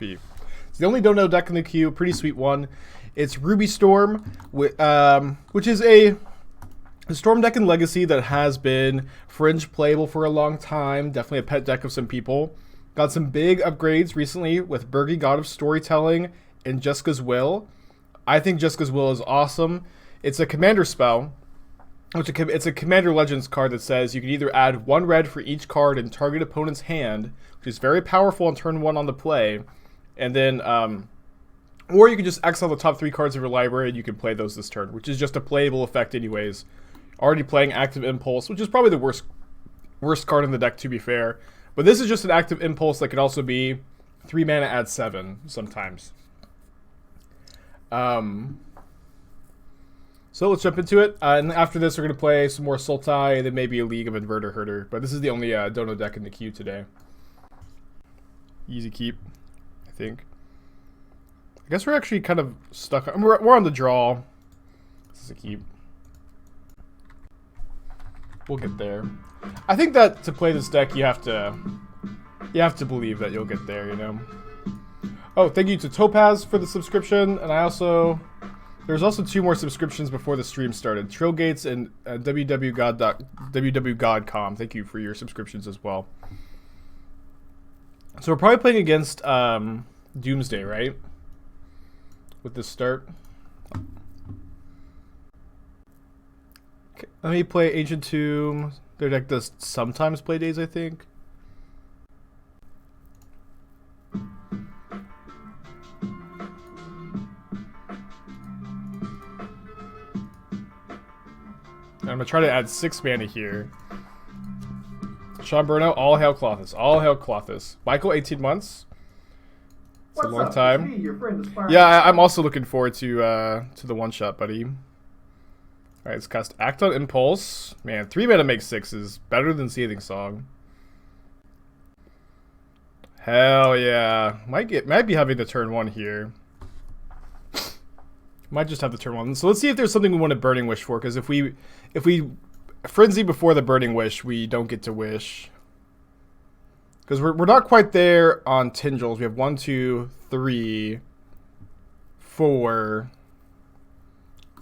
It's the only Don't Know deck in the queue, pretty sweet one. It's Ruby Storm, which is a Storm deck in Legacy that has been fringe playable for a long time. Definitely a pet deck of some people. Got some big upgrades recently with Birgi, God of Storytelling, and Jeska's Will. I think Jeska's Will is awesome. It's a commander spell. It's a Commander Legends card that says you can either add 1 red for each card in target opponent's hand, which is very powerful on turn 1 on the play, and then, or you can just exile the top 3 cards of your library and you can play those this turn, which is just a playable effect anyways. Already playing Active Impulse, which is probably the worst card in the deck, to be fair. But this is just an Active Impulse that can also be 3 mana, add 7 sometimes. So let's jump into it. And after this, we're going to play some more Sultai, and then maybe a League of Inverter Herder. But this is the only Don't Know deck in the queue today. Easy keep, I think. I guess we're actually kind of stuck. We're on the draw. This is a keep. We'll get there. I think that to play this deck, you have to believe that you'll get there, you know. Oh, thank you to Topaz for the subscription, and there's also 2 more subscriptions before the stream started. Trillgates and www.god.com. Thank you for your subscriptions as well. So we're probably playing against Doomsday, right? With this start. Okay, let me play Ancient Tomb. Their deck does sometimes play Days, I think. I'm going to try to add 6 mana here. Sean Burno, all hail Clothis. All hail Clothis. Michael, 18 months. It's a long time. It's me, your friend, yeah, I'm also looking forward to the one-shot, buddy. Alright, let's cast Act on Impulse. Man, 3 mana makes 6 is better than Seething Song. Hell yeah. Might be having the turn 1 here. Might just have the turn 1. So let's see if there's something we want to Burning Wish for, because if we Frenzy before the Burning Wish, we don't get to wish. Because we're not quite there on Tendrils. We have 1, 2, 3, 4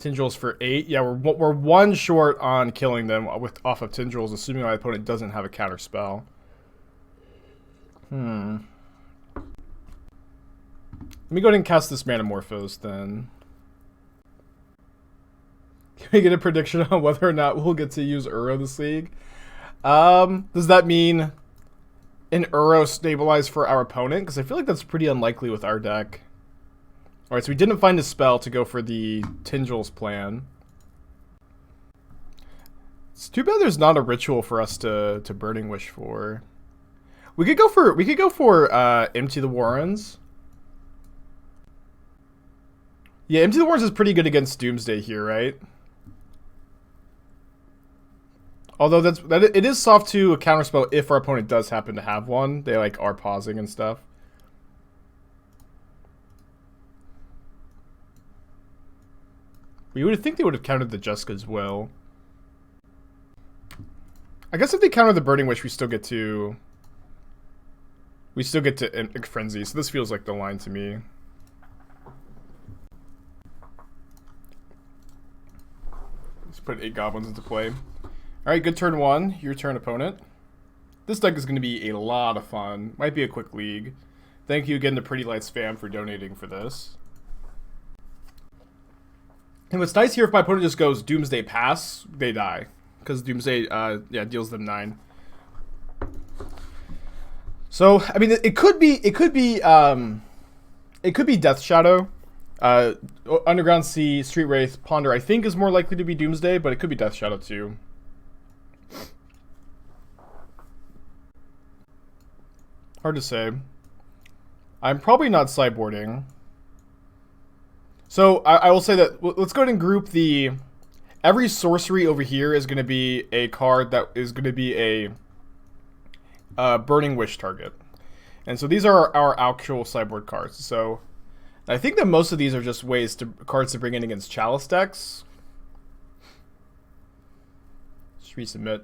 Tendrils for 8. Yeah, we're 1 short on killing them off of Tendrils, assuming my opponent doesn't have a counter spell. Let me go ahead and cast this Manamorphose then. Can we get a prediction on whether or not we'll get to use Uro this league? Does that mean an Uro stabilize for our opponent? Because I feel like that's pretty unlikely with our deck. Alright, so we didn't find a spell to go for the Tendrils plan. It's too bad there's not a ritual for us to Burning Wish for. We could go for Empty the Warrens. Yeah, Empty the Warrens is pretty good against Doomsday here, right? Although it is soft to a counterspell if our opponent does happen to have one. They like are pausing and stuff. We would think they would have countered the Jeska's Will. I guess if they counter the Burning Wish, we still get to Frenzy. So this feels like the line to me. Let's put 8 goblins into play. Alright, good turn 1. Your turn, opponent. This deck is going to be a lot of fun. Might be a quick league. Thank you again to Pretty Lights Fam for donating for this. And what's nice here, if my opponent just goes Doomsday Pass, they die. Because Doomsday, deals them 9. So, I mean, it could be Death Shadow. Underground Sea, Street Wraith, Ponder, I think is more likely to be Doomsday, but it could be Death Shadow too. Hard to say. I'm probably not sideboarding. So I will say that let's go ahead and group every sorcery over here is going to be a card that is going to be a Burning Wish target. And so these are our actual sideboard cards. So I think that most of these are just cards to bring in against Chalice decks. Just resubmit.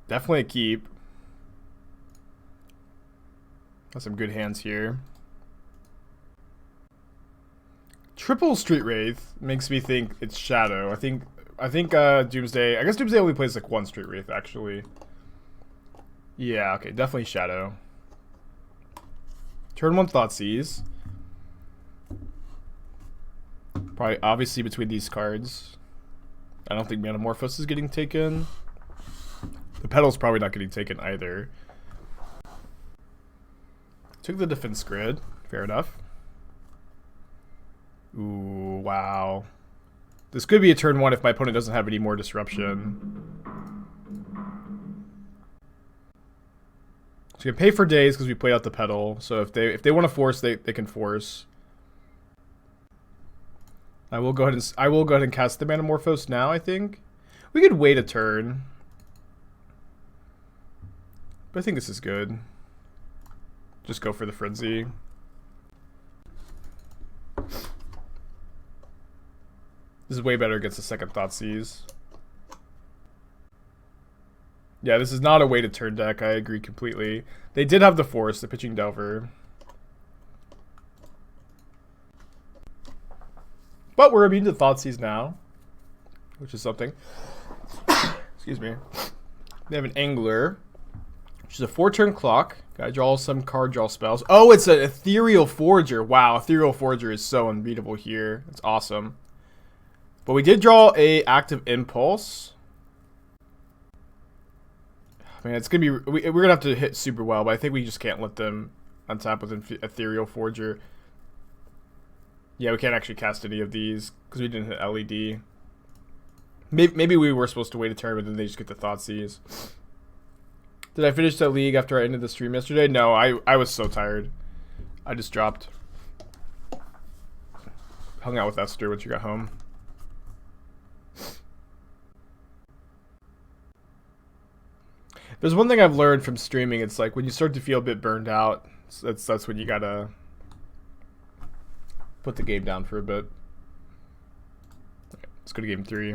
Definitely a keep. Got some good hands here. Triple Street Wraith makes me think it's Shadow. I think Doomsday. I guess Doomsday only plays like one Street Wraith actually. Yeah, okay, definitely Shadow. Turn 1 Thoughtseize. Probably obviously between these cards. I don't think Manamorphose is getting taken. The Petal's probably not getting taken either. Took the defense grid. Fair enough. Ooh, wow. This could be a turn 1 if my opponent doesn't have any more disruption. So you can pay for days because we played out the Petal. So if they want to force, they can force. I will go ahead and cast the Manamorphose now, I think. We could wait a turn. But I think this is good. Just go for the Frenzy. This is way better against the second Thoughtseize. Yeah, this is not a weighted turn deck. I agree completely. They did have the Force, the Pitching Delver. But we're immune to Thoughtseize now, which is something. Excuse me. They have an Angler, which is a 4-turn clock. Gotta draw some card draw spells. Oh, it's an Ethereal Forger. Wow, Ethereal Forger is so unbeatable here. It's awesome. But we did draw a Active Impulse. I mean, it's gonna be we're gonna have to hit super well, but I think we just can't let them untap with Ethereal Forger. Yeah, we can't actually cast any of these because we didn't hit LED. Maybe we were supposed to wait a turn, but then they just get the Thoughtseize. Did I finish that league after I ended the stream yesterday? No, I was so tired. I just dropped. Hung out with Esther when she got home. There's one thing I've learned from streaming. It's like when you start to feel a bit burned out, that's when you gotta put the game down for a bit. Okay, let's go to game 3.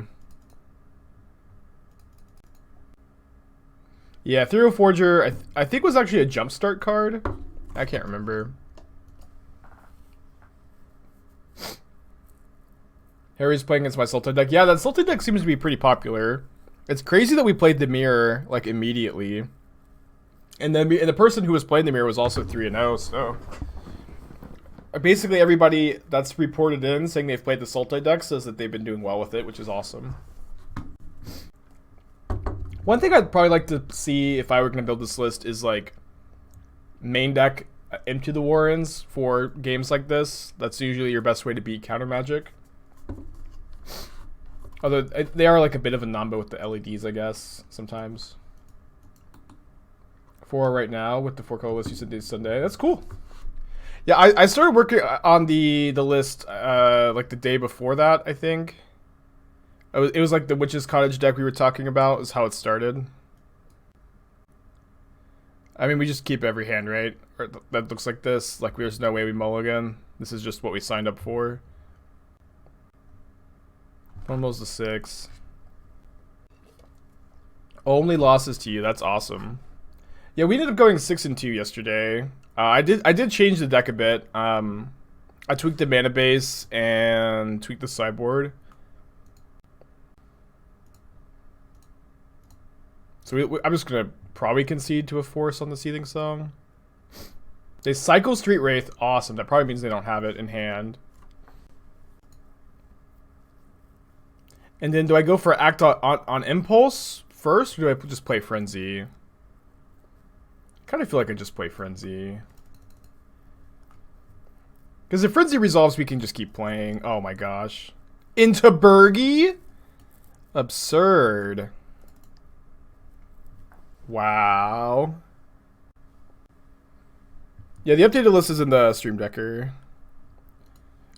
Yeah, Ethereal Forger, I think was actually a jumpstart card. I can't remember. Harry's playing against my Sultan deck. Yeah, that Sultan deck seems to be pretty popular. It's crazy that we played the Mirror like immediately, and then the person who was playing the Mirror was also 3-0. So basically, everybody that's reported in saying they've played the Sultai deck says that they've been doing well with it, which is awesome. One thing I'd probably like to see if I were going to build this list is like main deck Into the Warrens for games like this. That's usually your best way to beat counter magic. Although they are like a bit of a number with the LEDs, I guess, sometimes. 4 right now with the 4-color list you said this Sunday. That's cool. Yeah, I started working on the list like the day before that, I think. It was like the Witch's Cottage deck we were talking about is how it started. I mean, we just keep every hand, right? Or that looks like this. Like there's no way we mulligan. This is just what we signed up for. Almost a 6. Only losses to you. That's awesome. Yeah, we ended up going 6-2 yesterday. I did change the deck a bit. I tweaked the mana base and tweaked the sideboard. So I'm just gonna probably concede to a Force on the Seething Song. They cycle Street Wraith. Awesome. That probably means they don't have it in hand. And then do I go for Act on Impulse first, or do I just play Frenzy? I kind of feel like I just play Frenzy. Because if Frenzy resolves, we can just keep playing. Oh my gosh. Into Birgi? Absurd. Wow. Yeah, the updated list is in the Stream Decker.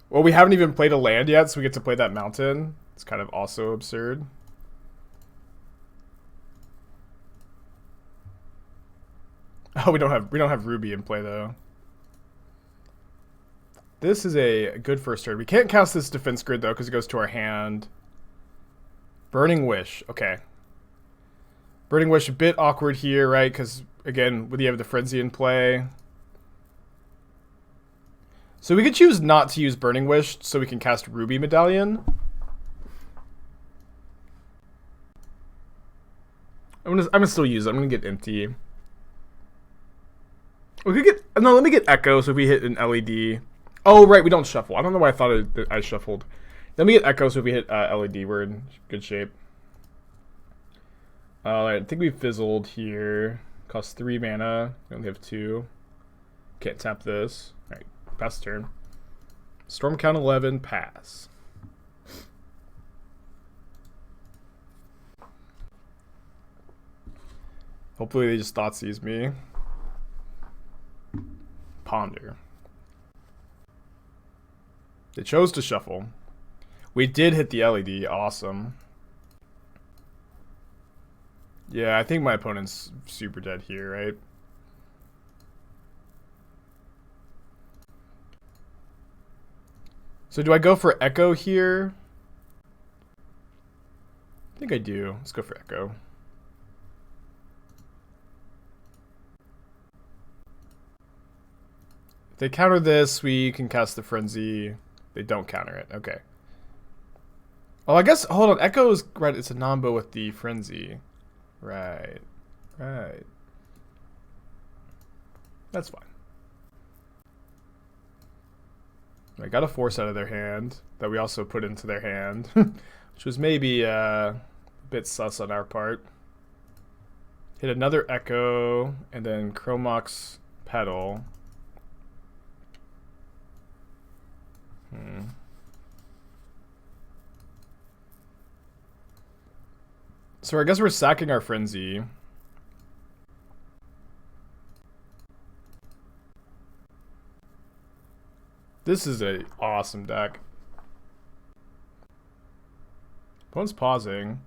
Well, we haven't even played a land yet, so we get to play that mountain. It's kind of also absurd. Oh, we don't have Ruby in play though. This is a good first turn. We can't cast this defense grid though because it goes to our hand. Burning Wish. Okay. Burning Wish a bit awkward here, right? Because again, when you have the frenzy in play. So we could choose not to use Burning Wish so we can cast Ruby Medallion. I'm gonna still use it. I'm gonna get empty. We could get no. Let me get Echo. So if we hit an LED. Oh right, we don't shuffle. I don't know why I thought I shuffled. Let me get Echo. So if we hit LED, we're in good shape. I think we fizzled here. Costs 3 mana. We only have 2. Can't tap this. All right, pass turn. Storm count 11. Pass. Hopefully they just Thoughtseize me. Ponder. They chose to shuffle. We did hit the LED. Awesome. Yeah, I think my opponent's super dead here, right? So do I go for Echo here? I think I do. Let's go for Echo. If they counter this, we can cast the Frenzy. They don't counter it. Okay. Oh, I guess, hold on. Echo is, right, it's a Nombo with the Frenzy. Right. Right. That's fine. I got a force out of their hand that we also put into their hand, which was maybe a bit sus on our part. Hit another Echo, and then Chrome Mox Petal. So I guess we're sacking our Frenzy. This is a awesome deck. Opponent's pausing.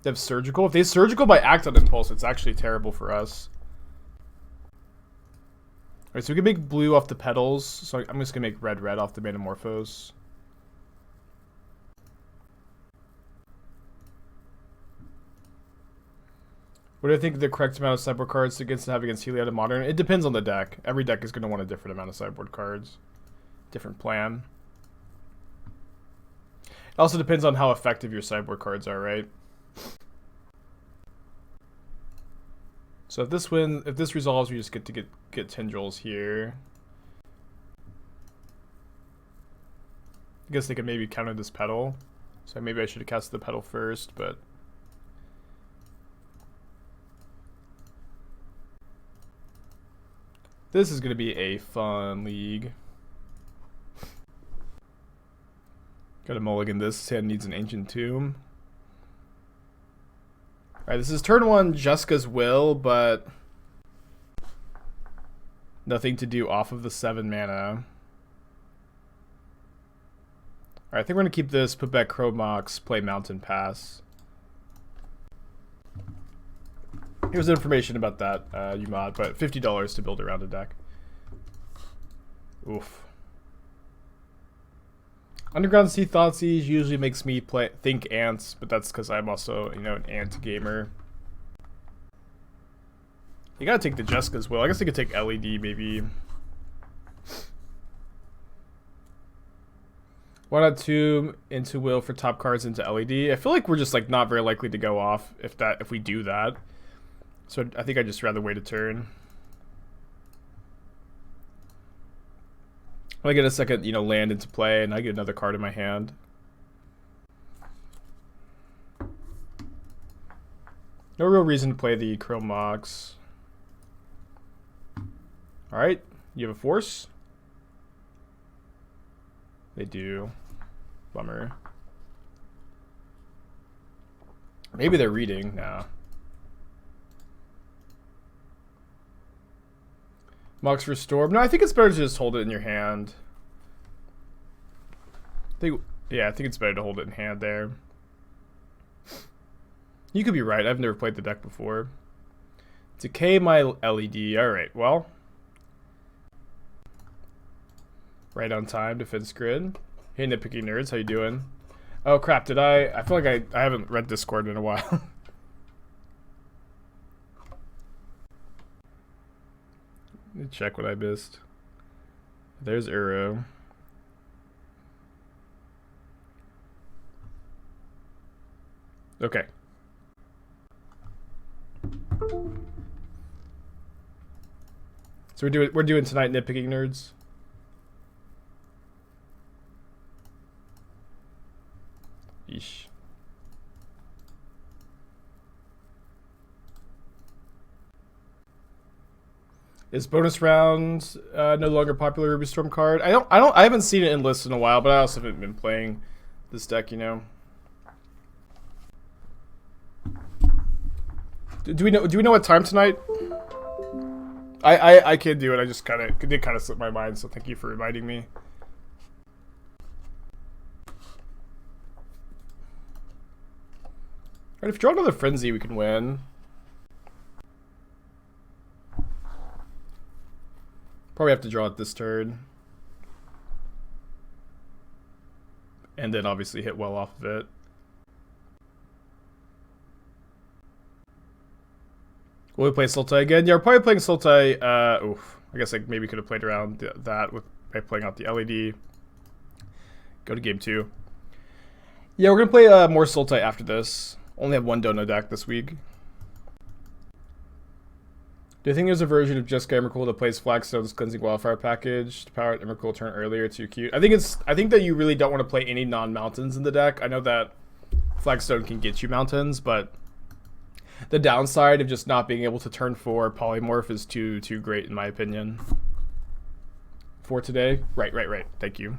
They have Surgical. If they Surgical by Act on Impulse, it's actually terrible for us. Alright, so we can make blue off the petals. So I'm just going to make red off the Manamorphose. What do I think the correct amount of sideboard cards to have against Heliod Modern? It depends on the deck. Every deck is going to want a different amount of sideboard cards. Different plan. It also depends on how effective your sideboard cards are, right? So if this resolves, we just get to get Tendrils here. I guess they could maybe counter this Petal. So maybe I should have cast the Petal first, but... This is going to be a fun league. Got to mulligan this. This hand needs an Ancient Tomb. Alright, this is turn 1 Jeska's Will, but nothing to do off of the 7 mana. Alright, I think we're going to keep this, put back Chrome Mox, play Mountain Pass. Here's information about that, UMod, but $50 to build around a deck. Oof. Underground Sea Thoughtseize usually makes me think ants, but that's because I'm also, you know, an ant gamer. You gotta take the Jeska as well. I guess I could take LED maybe. Why not Tomb into Will for top cards into LED? I feel like we're just like not very likely to go off if we do that. So I think I'd just rather wait a turn. When I get a second, you know, land into play, and I get another card in my hand. No real reason to play the Chrome Mox. Alright, you have a force? They do. Bummer. Maybe they're reading. Nah. Mox Restore. No, I think it's better to just hold it in your hand. I think it's better to hold it in hand there. You could be right. I've never played the deck before. Decay my LED. Alright, well. Right on time, Defense Grid. Hey, Nitpicky Nerds, how you doing? Oh, crap, did I feel like I haven't read Discord in a while. Let me check what I missed. There's Uro. Okay. So we're doing tonight nitpicking nerds. Yeesh. Is bonus round no longer popular Ruby Storm card? I haven't seen it in lists in a while, but I also haven't been playing this deck, you know. Do we know what time tonight? I can't do it. I just did kind of slip my mind, so thank you for reminding me. Alright, if you draw another Frenzy, we can win. Probably have to draw it this turn. And then obviously hit well off of it. Will we play Sultai again? Yeah, we're probably playing Sultai. Oof. I guess I maybe could have played around that by playing out the LED. Go to game 2. Yeah, we're going to play more Sultai after this. Only have one Dono deck this week. Do you think there's a version of Jeska Emrakul that plays Flagstone's Cleansing Wildfire package to power Emrakul turn earlier? Too cute. I think that you really don't want to play any non-mountains in the deck. I know that Flagstone can get you mountains, but the downside of just not being able to turn 4 polymorph is too great in my opinion. For today? Right. Thank you.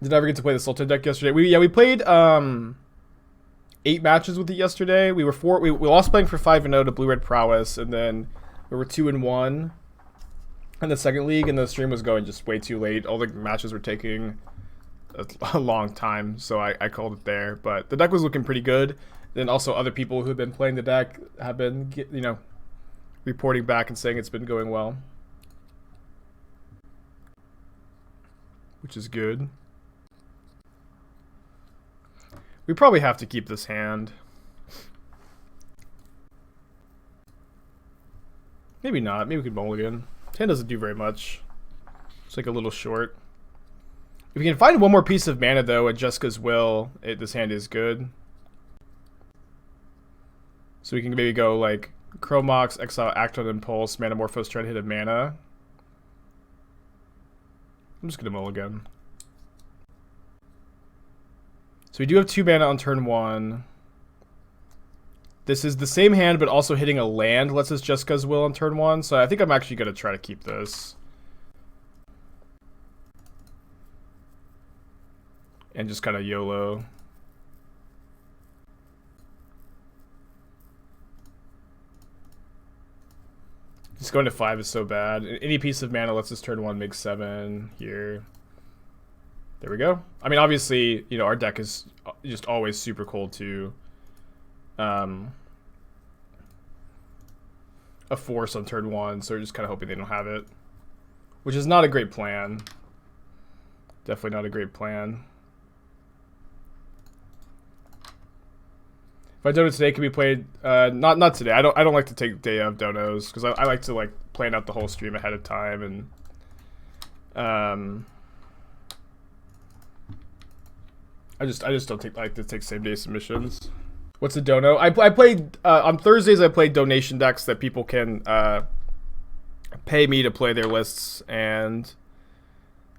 Did I ever get to play the Sultan deck yesterday? We played 8 matches with it yesterday. We lost playing for 5-0 to Blue Red Prowess, and then we were 2-1 in the second league, and the stream was going just way too late. All the matches were taking a long time, so I called it there. But the deck was looking pretty good. Then also other people who have been playing the deck have been, reporting back and saying it's been going well, which is good. We probably have to keep this hand. Maybe not. Maybe we could mulligan. This hand doesn't do very much. It's like a little short. If we can find one more piece of mana, though, at Jeska's will, this hand is good. So we can maybe go, like, Chrome Mox, exile, act on impulse, Manamorphose, try to hit a mana. I'm just going to mulligan. So we do have 2 mana on turn 1. This is the same hand, but also hitting a land lets us Jeska's will on turn 1. So I think I'm actually going to try to keep this. And just kind of YOLO. Just going to 5 is so bad. Any piece of mana lets us turn 1 make 7 here. There we go. I mean, obviously, our deck is just always super cold to a force on turn 1, so we're just kind of hoping they don't have it, which is not a great plan. Definitely not a great plan. If I dono today, it can be played. Not today. I don't like to take day of donos because I like to plan out the whole stream ahead of time and I just don't like to take same day submissions. What's a dono? I played on Thursdays. I played donation decks that people can pay me to play their lists, and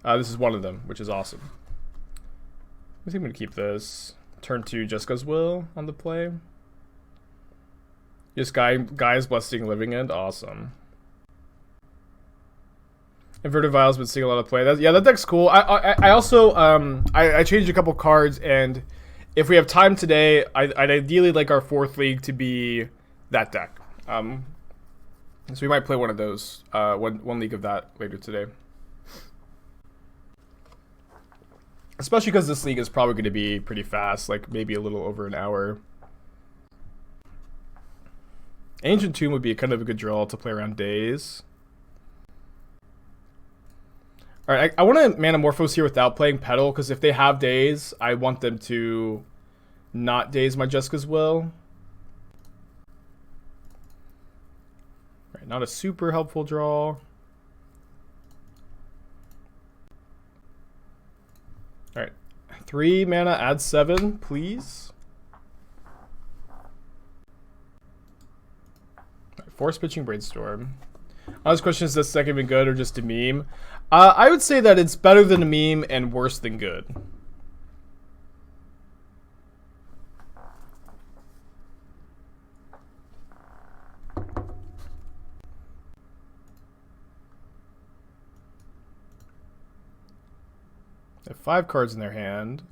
this is one of them, which is awesome. I think I'm gonna keep this. Turn 2, Jeska's will on the play. Just Guy's Blessing Living End, awesome. Inverted Vial's been seeing a lot of play. That deck's cool. I also I changed a couple cards, and if we have time today, I'd ideally like our 4th league to be that deck. So we might play one of those, one league of that later today. Especially because this league is probably going to be pretty fast, like maybe a little over an hour. Ancient Tomb would be kind of a good draw to play around days. Alright, I want to Manamorphose here without playing Petal, because if they have days, I want them to not daze my Jeska's will. Alright, not a super helpful draw. 3 mana, add 7, please. Force pitching Brainstorm. Honest question, is this deck even good or just a meme? I would say that it's better than a meme and worse than good. They have 5 cards in their hand.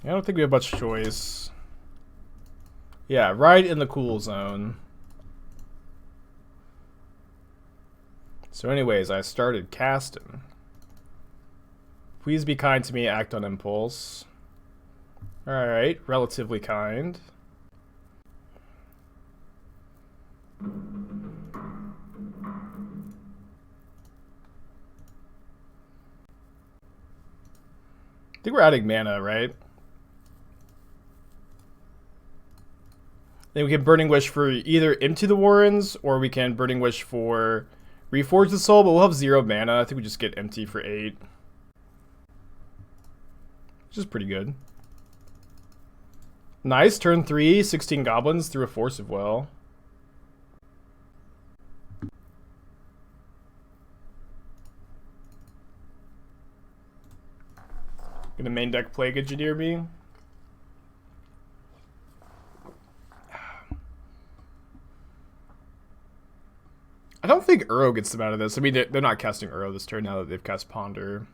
I don't think we have much choice. Yeah, right in the cool zone. So anyways, I started casting. Please be kind to me, act on impulse. Alright, relatively kind. I think we're adding mana, right? Then we can Burning Wish for either Into the Warrens, or we can Burning Wish for Reforge the Soul, but we'll have 0 mana. I think we just get Empty for 8. Which is pretty good. Nice, turn 3, 16 goblins through a Force of Will. Gonna main deck Plague Engineer me. I don't think Uro gets them out of this. I mean, they're not casting Uro this turn now that they've cast Ponder.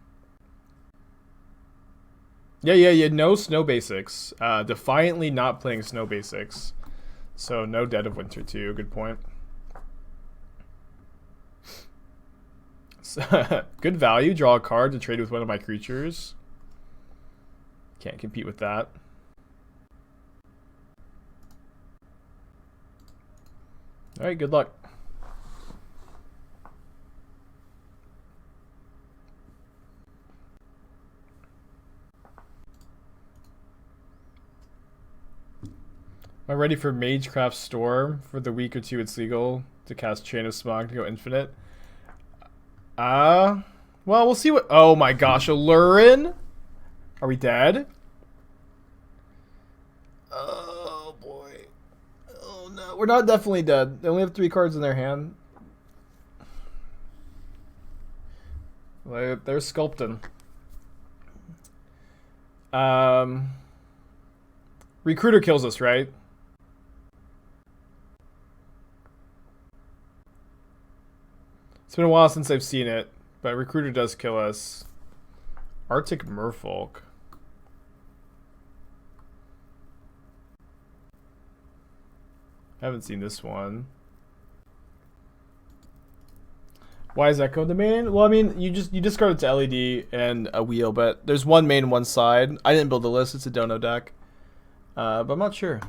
Yeah. No Snow Basics. Defiantly not playing Snow Basics. So no Dead of Winter too. Good point. Good value. Draw a card to trade with one of my creatures. Can't compete with that. Alright, good luck. Am I ready for Magecraft Storm? For the week or two it's legal to cast Chain of Smog to go infinite. Well, we'll see what... Oh my gosh, Alurin? Are we dead? Oh boy. Oh no, we're not definitely dead. They only have 3 cards in their hand. They're sculpting. Recruiter kills us, right? It's been a while since I've seen it, but Recruiter does kill us. Arctic Merfolk. I haven't seen this one. Why is Echo the main? Well, I mean, you discard it to LED and a wheel, but there's one main, one side. I didn't build the list. It's a dono deck, but I'm not sure.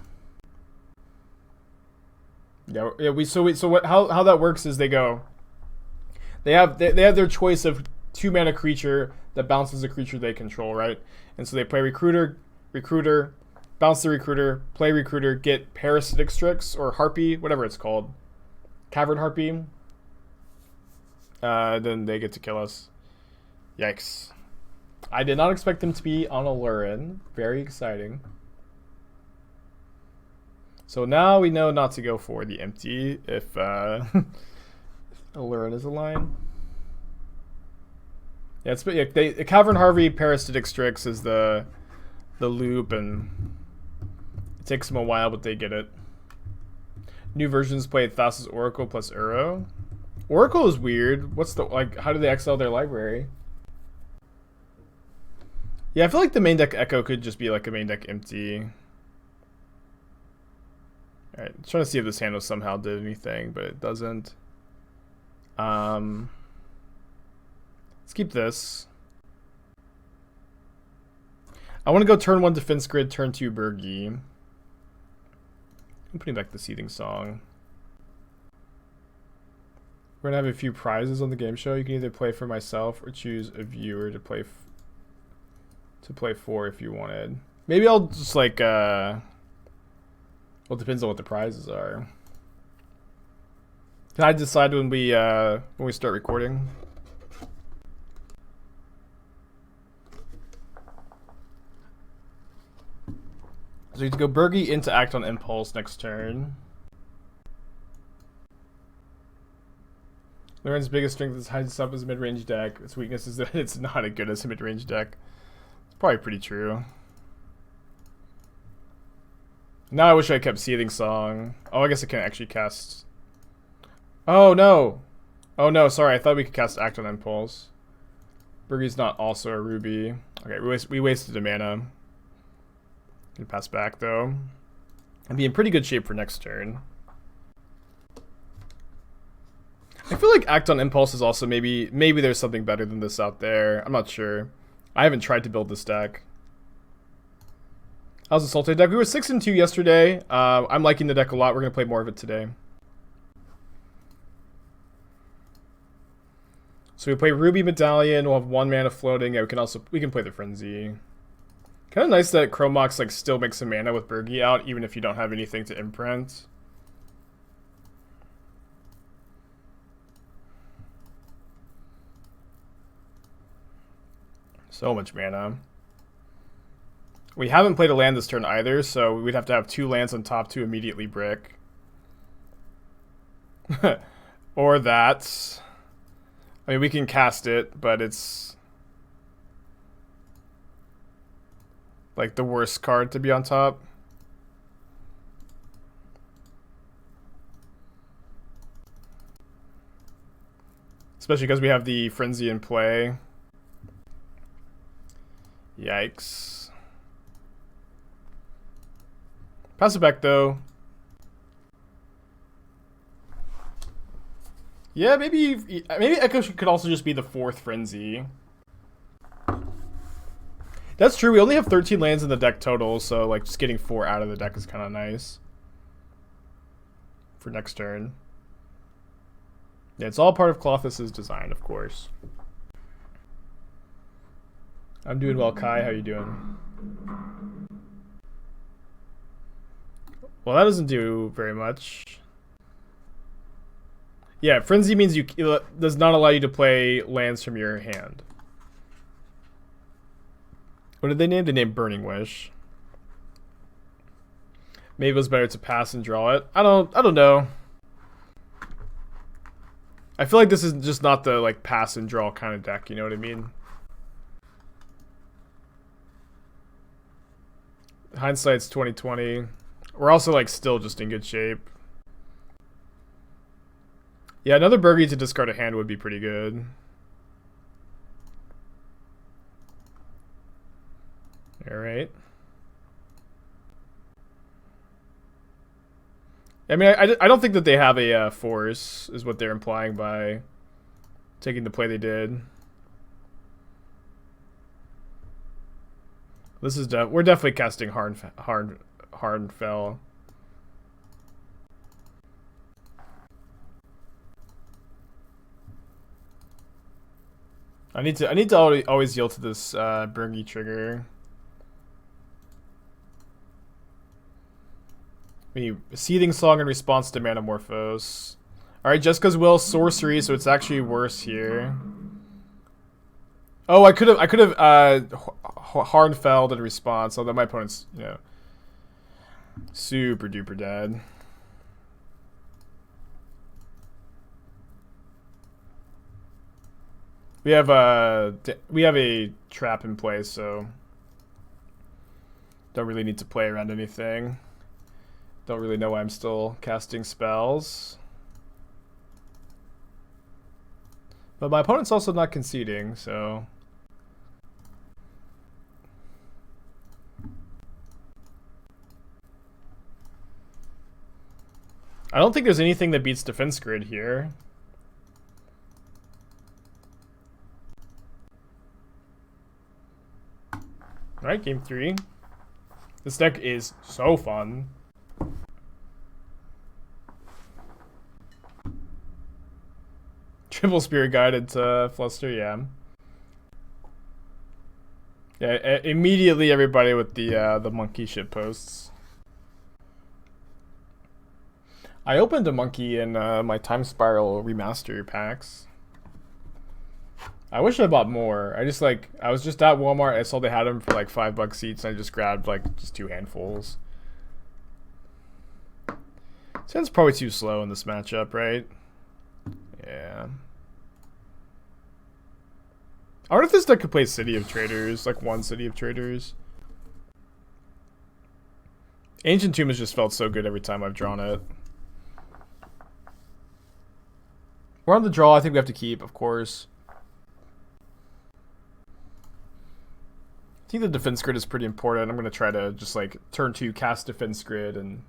Yeah. So what? How that works is they go. They have their choice of 2 mana creature that bounces a creature they control, right? And so they play Recruiter, bounce the Recruiter, play Recruiter, get Parasitic Strix or Harpy, whatever it's called, Cavern Harpy. Then they get to kill us. Yikes! I did not expect them to be on Alurin. Very exciting. So now we know not to go for the empty if Alurin is a line. Yeah, the Cavern Harvey Parasitic Strix is the loop, and it takes them a while, but they get it. New versions play Thassa's Oracle plus Uro. Oracle is weird. What's the how do they exile their library? Yeah, I feel like the main deck Echo could just be like a main deck empty. Alright, trying to see if this handle somehow did anything, but it doesn't. Let's keep this. I want to go turn 1 Defense Grid, turn 2 Birgi. I'm putting back the Seething Song. We're going to have a few prizes on the game show. You can either play for myself or choose a viewer to play for if you wanted. Maybe I'll just well, it depends on what the prizes are. Can I decide when we start recording? So you have to go Birgi into Act on Impulse next turn. Lauren's biggest strength is hides itself as a mid-range deck. Its weakness is that it's not as good as a mid-range deck. It's probably pretty true. Now I wish I kept Seething Song. Oh, I guess I can actually cast... Oh, no! Oh, no, sorry. I thought we could cast Act on Impulse. Birgi's not also a Ruby. Okay, we wasted a mana. Can pass back, though. I'd be in pretty good shape for next turn. I feel like Act on Impulse is also maybe there's something better than this out there. I'm not sure. I haven't tried to build this deck. How's the Sultan deck? We were 6-2 yesterday. I'm liking the deck a lot. We're going to play more of it today. So we play Ruby Medallion. We'll have 1 mana floating. Yeah, we can play the Frenzy. Kind of nice that Chrome Mox like still makes some mana with Birgi out, even if you don't have anything to imprint. So much mana. We haven't played a land this turn either, so we'd have to have 2 lands on top to immediately brick. Or that. I mean, we can cast it, but it's like the worst card to be on top. Especially because we have the Frenzy in play. Yikes. Pass it back, though. Yeah, maybe Echo could also just be the 4th Frenzy. That's true. We only have 13 lands in the deck total, so like just getting 4 out of the deck is kind of nice for next turn. Yeah, it's all part of Clothis's design, of course. I'm doing well, Kai. How you doing? Well, that doesn't do very much. Yeah, Frenzy means it does not allow you to play lands from your hand. What did they name? They named Burning Wish. Maybe it was better to pass and draw it. I don't know. I feel like this is just not the like pass and draw kind of deck, you know what I mean? Hindsight's 2020. We're also like still just in good shape. Yeah, another Birgi to discard a hand would be pretty good. Alright. I mean, I don't think that they have a force, is what they're implying by taking the play they did. This is we're definitely casting Harnfel. I need to always yield to this Birgi trigger. We Seething Song in response to Manamorphose. Alright, Jeska's Will sorcery, so it's actually worse here. Oh, I could have Harnfelled in response, although my opponent's, you know, super duper dead. We have a trap in place, so don't really need to play around anything. Don't really know why I'm still casting spells. But my opponent's also not conceding, so I don't think there's anything that beats Defense Grid here. Alright, game 3. This deck is so fun. Triple Spirit Guide into Fluster, yeah. Yeah, immediately everybody with the monkey shit posts. I opened a monkey in my Time Spiral remaster packs. I wish I bought more. I was just at Walmart. I saw they had them for like $5 each, and I just grabbed like just 2 handfuls. Sounds probably too slow in this matchup, right? Yeah. I wonder if this deck could play City of Traders, like one City of Traders. Ancient Tomb has just felt so good every time I've drawn it. We're on the draw. I think we have to keep, of course. I think the defense grid is pretty important. I'm going to try to just like turn 2 cast defense grid and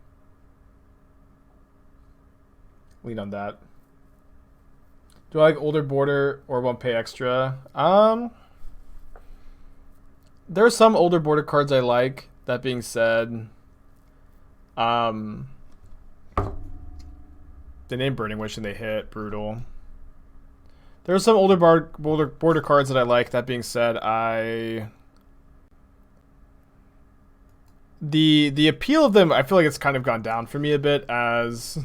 lean on that. Do I like older border or won't pay extra? There are some older border cards I like. That being said, the name Burning Wish and they hit brutal. There are some older border cards that I like. That being said, the appeal of them, I feel like it's kind of gone down for me a bit as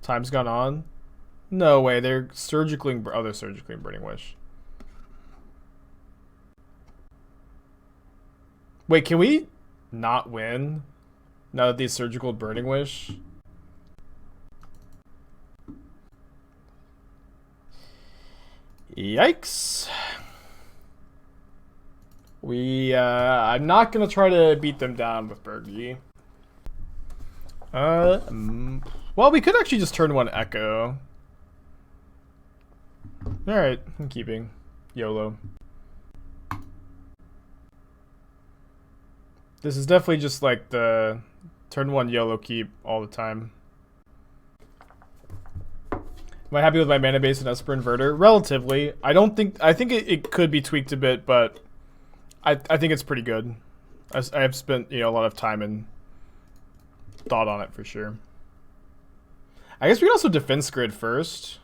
time's gone on. No way, they're surgically. Oh, they're surgically Burning Wish. Wait, can we not win now that these surgical Burning Wish? Yikes. I'm not gonna try to beat them down with Birgi. Well, we could actually just turn 1 Echo. Alright, I'm keeping. YOLO. This is definitely just like the turn 1 YOLO keep all the time. Am I happy with my mana base and Esper Inverter? Relatively. I think it could be tweaked a bit, but I think it's pretty good. I have spent, a lot of time and thought on it for sure. I guess we can also defense grid first.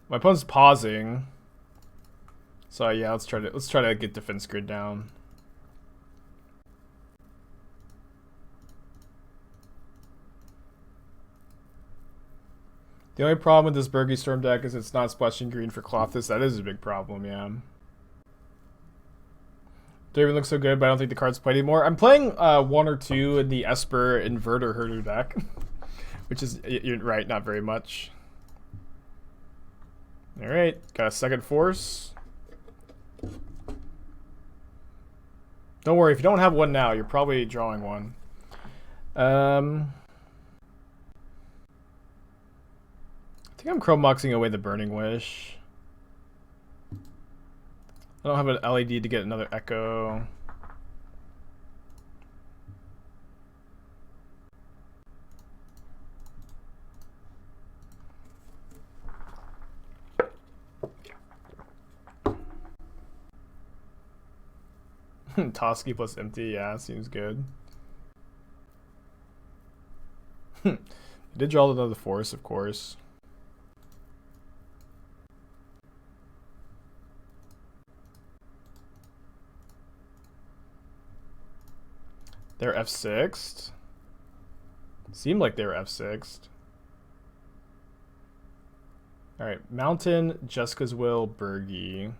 My opponent's pausing. So yeah, let's try to get defense grid down. The only problem with this Birgi Storm deck is it's not splashing green for Clothes. That is a big problem, yeah. Don't even look so good, but I don't think the card's played anymore. I'm playing 1 or 2 in the Esper Inverter Herder deck, which is, you're right, not very much. Alright, got a second force. Don't worry, if you don't have one now, you're probably drawing one. I think I'm Chrome Moxing away the Burning Wish. I don't have an LED to get another Echo. Toski plus empty, yeah, seems good. I did draw another force, of course. They're F6'd. Seemed like they were F6'd. Alright, Mountain, Jeska's Will, Birgi.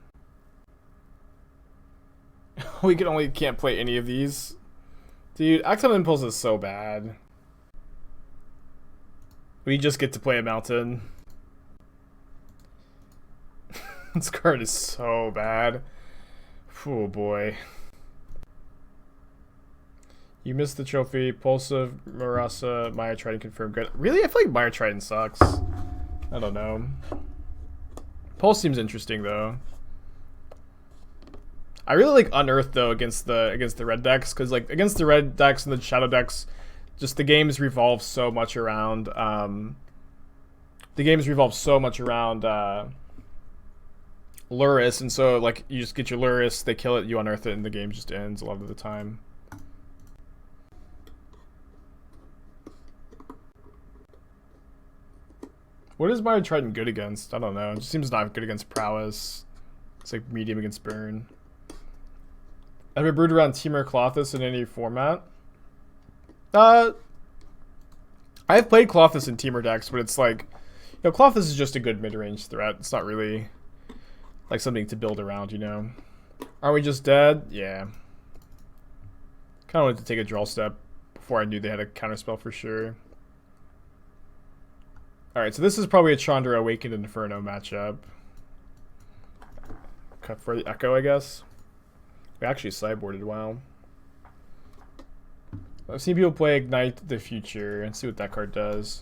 We can't play any of these. Dude, Axon Impulse is so bad. We just get to play a Mountain. This card is so bad. Oh boy. You missed the trophy. Pulse of Marasa, Maya Trident confirmed good. Really? I feel like Maya Trident sucks. I don't know. Pulse seems interesting though. I really like Unearth though against the red decks, because like against the red decks and the shadow decks, just the games revolve so much around Luris, and so like you just get your Luris, they kill it, you unearth it, and the game just ends a lot of the time. What is Maya Trident good against? I don't know. It just seems not good against Prowess. It's like medium against Burn. Have you brewed around Temur Clothis in any format? I've played Clothis in Temur decks, but it's like, Clothis is just a good mid-range threat. It's not really like something to build around, Are we just dead? Yeah. Kind of wanted to take a draw step before I knew they had a counterspell for sure. Alright, so this is probably a Chandra Awakened Inferno matchup. Cut for the Echo, I guess. We actually sideboarded, wow. I've seen people play Ignite the Future and see what that card does.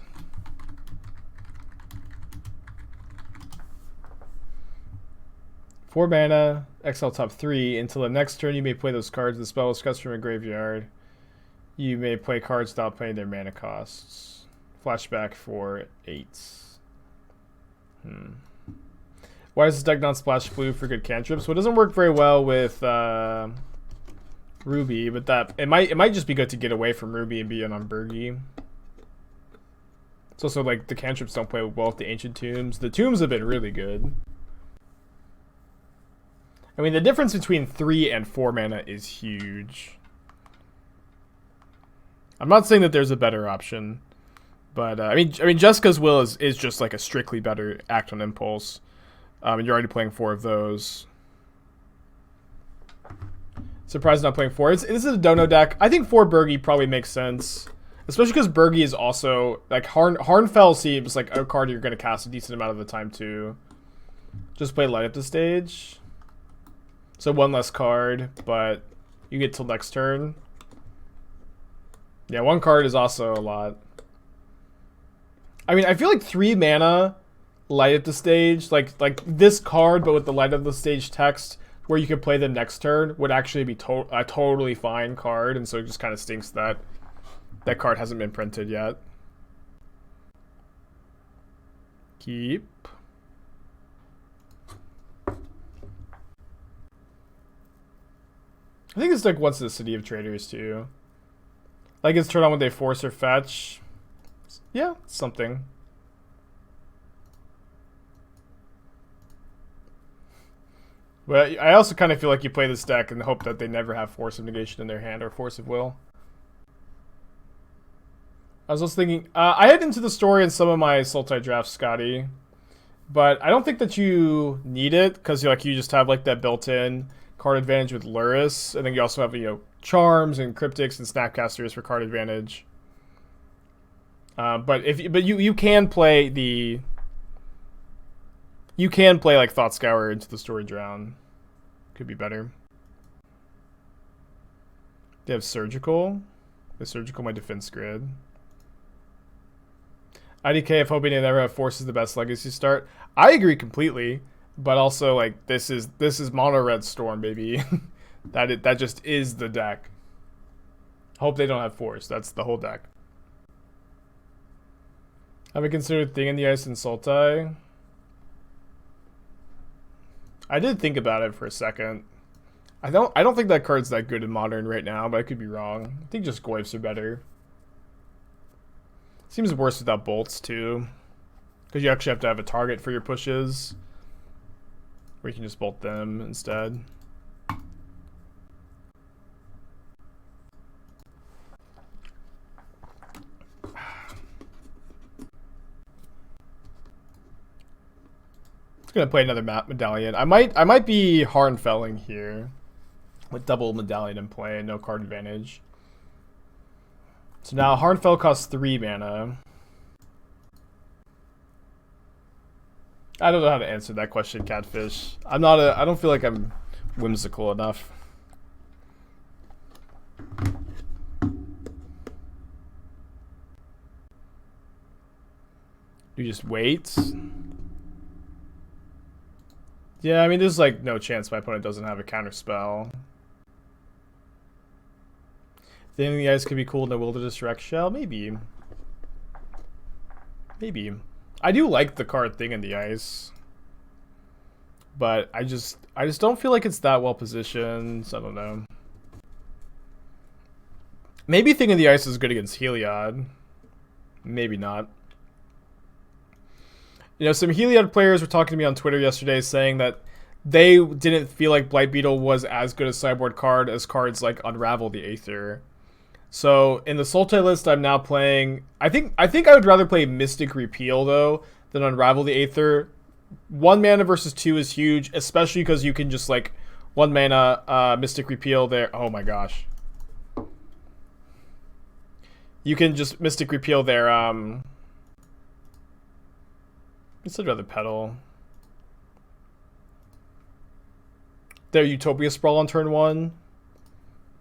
Four mana, exile top 3. Until the next turn, you may play those cards. The spell is cast from a graveyard. You may play cards without paying their mana costs. Flashback for 8. Why is this deck not splash blue for good cantrips? Well, it doesn't work very well with Ruby, but that it might just be good to get away from Ruby and be on Birgi. It's also like the cantrips don't play well with the Ancient Tombs. The Tombs have been really good. I mean, the difference between 3 and 4 mana is huge. I'm not saying that there's a better option, but I mean, Jeska's Will is just like a strictly better act on impulse, and you're already playing 4 of those. Surprised not playing 4. This is a dono deck. I think 4 Birgi probably makes sense, especially because Birgi is also like Harnfel seems like a card you're going to cast a decent amount of the time too. Just play light up the stage. So 1 less card, but you get till next turn. Yeah, 1 card is also a lot. I mean, I feel like 3 mana light up the stage, like this card, but with the light up the stage text, where you could play them next turn, would actually be a totally fine card, and so it just kind of stinks that that card hasn't been printed yet. Keep. I think this deck wants the City of Traders too. Like it's turn on when they force or fetch. Yeah, something. But I also kind of feel like you play this deck and hope that they never have Force of Negation in their hand or Force of Will. I was also thinking, I had Into the Story in some of my Sultai drafts, Scotty. But I don't think that you need it, because you just have like that built-in card advantage with Luris, and then you also have Charms and Cryptics and Snapcasters for card advantage. But you can play like Thought Scour Into the Story Drown. Could be better. They have Surgical. The Surgical my defense grid. IDK, if hoping they never have Force is the best legacy start. I agree completely. But also, like, this is mono red Storm, baby. that just is the deck. Hope they don't have Force. That's the whole deck. Have I considered Thing in the Ice and Sultai? I did think about it for a second. I don't think that card's that good in Modern right now, but I could be wrong. I think just Goyfs are better. Seems worse without bolts too, because you actually have to have a target for your pushes. Or you can just bolt them instead. It's gonna play another medallion. I might be Harnfelling here with double medallion in play and no card advantage. So now Harnfel costs 3 mana. I don't know how to answer that question, Catfish. I don't feel like I'm whimsical enough. You just wait. Yeah, I mean, there's like no chance my opponent doesn't have a counter spell. Thing in the Ice could be cool in the Wilderness Wreck Shell? Maybe. Maybe. I do like the card Thing in the Ice. But I just don't feel like it's that well positioned. So I don't know. Maybe Thing in the Ice is good against Heliod. Maybe not. You know, some Heliod players were talking to me on Twitter yesterday saying that they didn't feel like Blight Beetle was as good a sideboard card as cards like Unravel the Aether. So in the Sultai list I'm now playing, I think I would rather play Mystic Repeal though than Unravel the Aether. 1 mana versus 2 is huge, especially because you can just like 1 mana Mystic Repeal there. Oh my gosh. You can just Mystic Repeal their instead of the Petal. Their Utopia Sprawl on turn 1.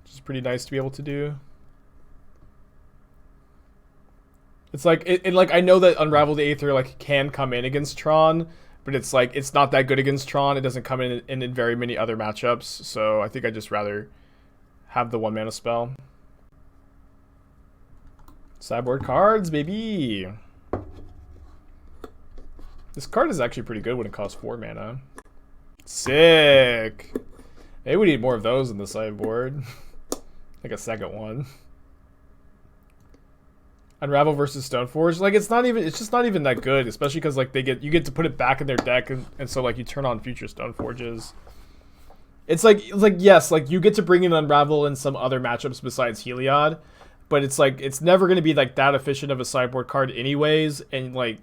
Which is pretty nice to be able to do. It's like like I know that Unravel the Aether like can come in against Tron, but it's like it's not that good against Tron. It doesn't come in very many other matchups, so I think I'd just rather have the 1 mana spell. Sideboard cards, baby. This card is actually pretty good when it costs 4 mana. Sick. Maybe we need more of those in the sideboard. Like a second one. Unravel versus Stoneforge. Like it's just not even that good, especially because like you get to put it back in their deck, and so like you turn on future Stoneforges. It's like yes, like you get to bring in Unravel in some other matchups besides Heliod, but it's like it's never going to be like that efficient of a sideboard card anyways, and like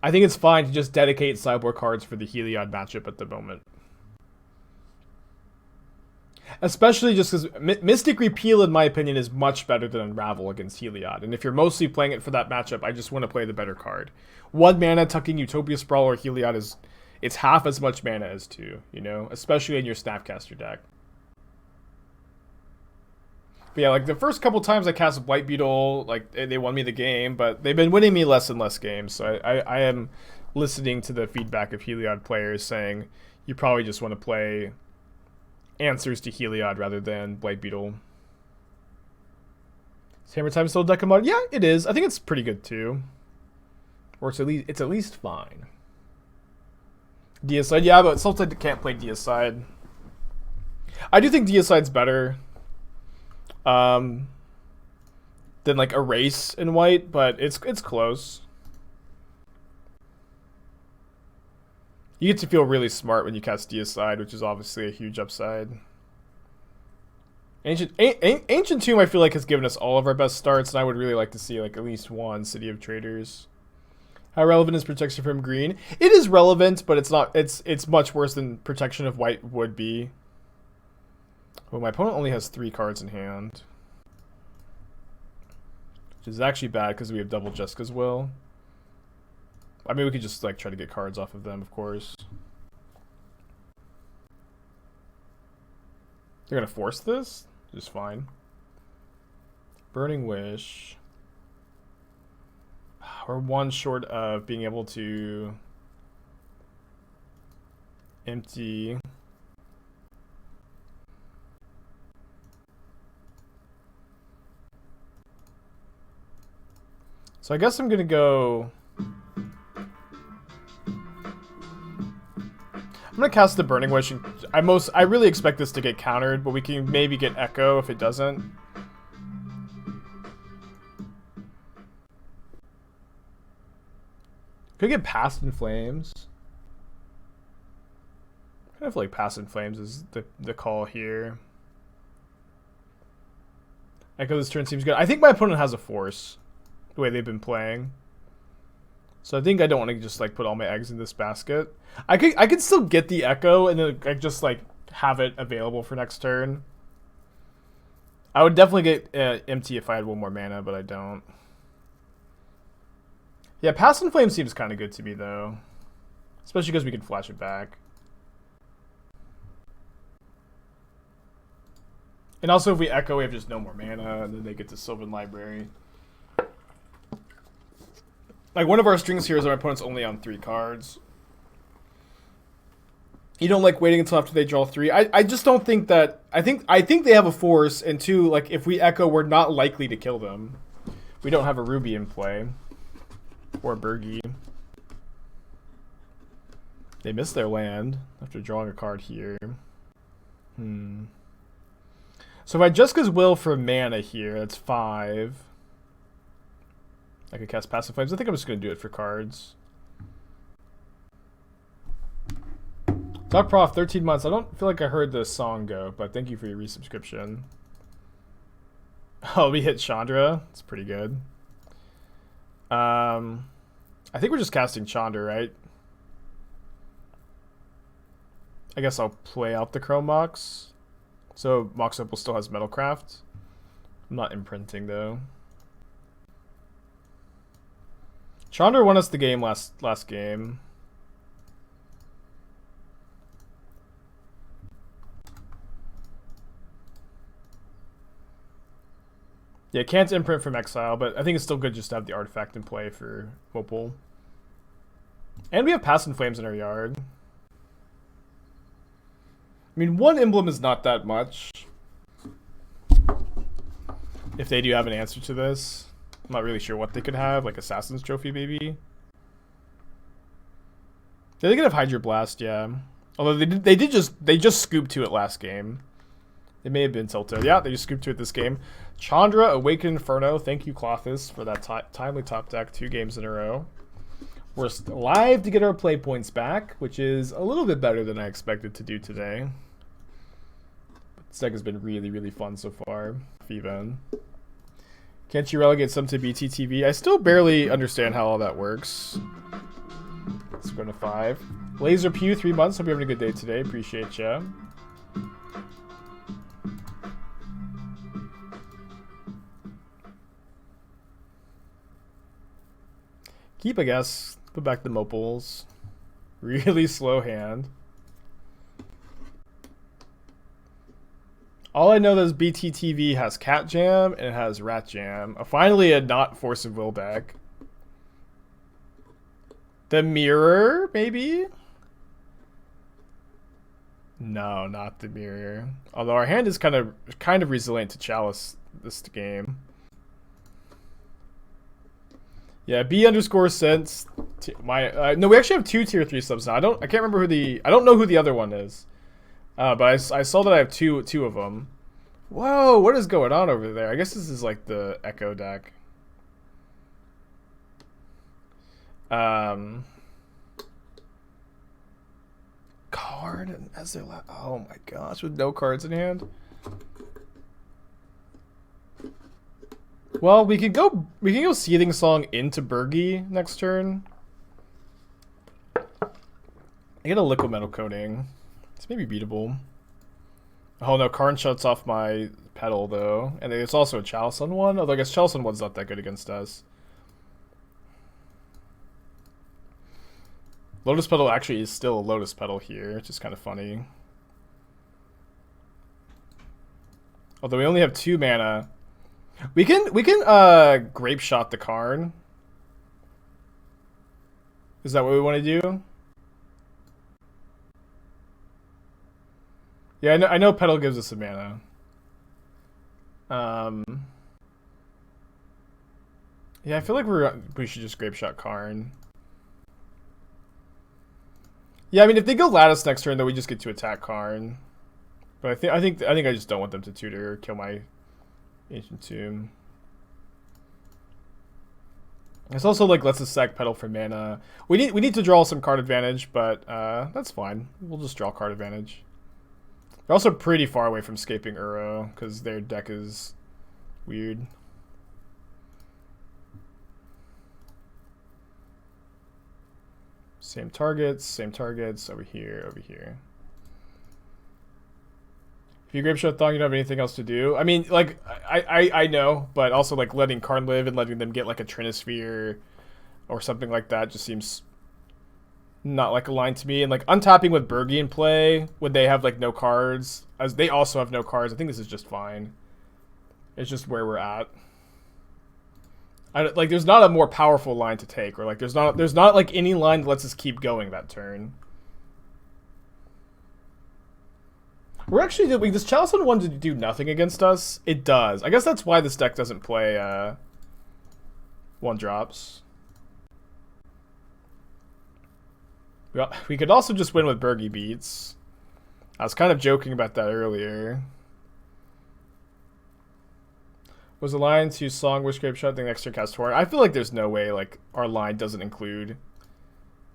I think it's fine to just dedicate sideboard cards for the Heliod matchup at the moment. Especially just because Mystic Repeal, in my opinion, is much better than Unravel against Heliod. And if you're mostly playing it for that matchup, I just want to play the better card. 1 mana tucking Utopia Sprawl or Heliod it's half as much mana as 2, you know? Especially in your Snapcaster deck. But yeah, like the first couple times I cast White Beetle, like they won me the game, but they've been winning me less and less games. So I am listening to the feedback of Heliod players saying you probably just want to play Answers to Heliod rather than White Beetle. Is Hammer Time still a deck mod? Yeah, it is. I think it's pretty good too. Or it's at least fine. Deicide, yeah, but Sultai can't play Deicide. I do think Deicide's better than like Erase in white, but it's close. You get to feel really smart when you cast Deicide, which is obviously a huge upside. Ancient Tomb, I feel like, has given us all of our best starts, and I would really like to see like at least one City of Traders. How relevant is protection from green? It is relevant, but it's not. It's much worse than protection of white would be. Well, my opponent only has 3 cards in hand, which is actually bad because we have double Jeska's Will. I mean, we could just like try to get cards off of them, of course. They're gonna force this? Just fine. Burning Wish. We're 1 short of being able to empty. So I guess I'm gonna go. I'm gonna cast the Burning Wish. And I really expect this to get countered, but we can maybe get Echo if it doesn't. Could get Past in Flames. I kind of feel like Past in Flames is the call here. Echo this turn seems good. I think my opponent has a Force, the way they've been playing. So I think I don't want to just like put all my eggs in this basket. I could still get the Echo and then I just like have it available for next turn. I would definitely get empty if I had 1 more mana, but I don't. Yeah, Past in Flame seems kind of good to me though, especially because we can flash it back. And also if we Echo, we have just no more mana, and then they get to Sylvan Library. Like, one of our strings here is our opponent's only on 3 cards. You don't like waiting until after they draw 3. I just don't think that... I think they have a Force, and 2, like, if we Echo, we're not likely to kill them. We don't have a Ruby in play. Or Birgi. They missed their land after drawing a card here. So if I Jeska's Will for mana here, that's 5. I could cast Passive Flames. I think I'm just going to do it for cards. Doc Prof, 13 months. I don't feel like I heard the song go, but thank you for your resubscription. Oh, we hit Chandra. It's pretty good. I think we're just casting Chandra, right? I guess I'll play out the Chrome Mox. So Mox Opal still has Metalcraft. I'm not imprinting, though. Chandra won us the game last game. Yeah, can't imprint from exile, but I think it's still good just to have the artifact in play for Opal. And we have Passing Flames in our yard. I mean, one emblem is not that much. If they do have an answer to this. I'm not really sure what they could have, like Assassin's Trophy maybe. Yeah, they could have Hydro Blast, yeah. Although they just scooped to it last game. They may have been tilted. Yeah, they just scooped to it this game. Chandra, Awakened Inferno. Thank you, Clothis, for that timely top deck 2 games in a row. We're live to get our play points back, which is a little bit better than I expected to do today. This deck has been really, really fun so far. Even. Can't you relegate some to BTTV? I still barely understand how all that works. Let's go to 5. Laser Pew, 3 months. Hope you're having a good day today. Appreciate ya. Keep, I guess. Put back the Mopals. Really slow hand. All I know is BTTV has Cat Jam and it has Rat Jam. Finally, a not Force of Will deck. The Mirror, maybe? No, not the Mirror. Although our hand is kind of resilient to Chalice this game. Yeah, B_sense. No, we actually have 2 tier 3 subs now. I can't remember I don't know who the other one is. But I saw that I have two of them. Whoa, what is going on over there? I guess this is like the Echo deck. Card as their oh my gosh, with no cards in hand. Well, we can go Seething Song into Birgi next turn. I get a Liquid Metal Coating. It's maybe beatable. Oh no, Karn shuts off my Petal though. And it's also a Chalice on one, although I guess Chalice on one's not that good against us. Lotus Petal actually is still a Lotus Petal here, which is kind of funny. Although we only have 2 mana. We can Grapeshot the Karn. Is that what we want to do? Yeah, I know Petal gives us a mana. Yeah, I feel like we should just Grapeshot Karn. Yeah, I mean if they go Lattice next turn, then we just get to attack Karn. But I think I just don't want them to tutor or kill my Ancient Tomb. It's also like lets us sack Petal for mana. We need to draw some card advantage, but that's fine. We'll just draw card advantage. They're also pretty far away from escaping Uro because their deck is weird. Same targets over here, over here. If you Grapeshot Thong, you don't have anything else to do. I mean, like, I know, but also like letting Karn live and letting them get like a Trinisphere or something like that just seems not like a line to me. And like untapping with Birgi in play when they have like no cards, as they also have no cards, I think this is just fine. It's just where we're at. Like there's not a more powerful line to take, or like there's not like any line that lets us keep going that turn. We're actually doing this Chalice on one to do nothing against us. It does. I guess that's why this deck doesn't play 1-drops. We could also just win with Birgi beats. I was kind of joking about that earlier. Was the line to Song Wish Grapeshot the next turn cast Horn? I feel like there's no way like our line doesn't include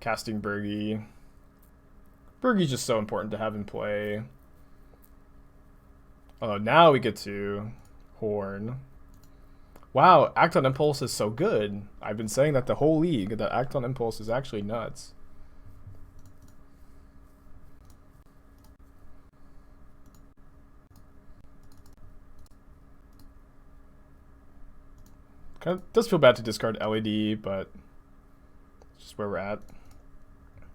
casting Birgi. Birgi's just so important to have in play. Oh, now we get to Horn. Wow, Act on Impulse is so good. I've been saying that the whole league, that Act on Impulse is actually nuts. Kind of does feel bad to discard LED, but Just where we're at.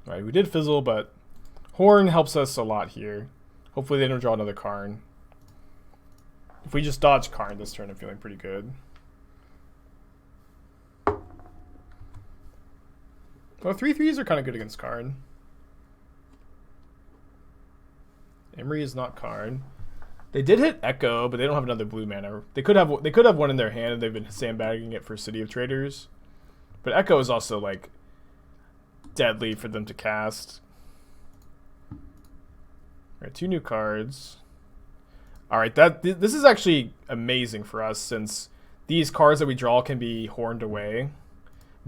All right, we did fizzle, but Horn helps us a lot here. Hopefully they don't draw another Karn. If we just dodge Karn this turn, I'm feeling pretty good. Well, 3/3s are kind of good against Karn. Emery is not Karn. They did hit Echo, but they don't have another blue mana. They could have one in their hand, and they've been sandbagging it for City of Traders. But Echo is also like deadly for them to cast. All right, 2 new cards. All right, this is actually amazing for us since these cards that we draw can be horned away.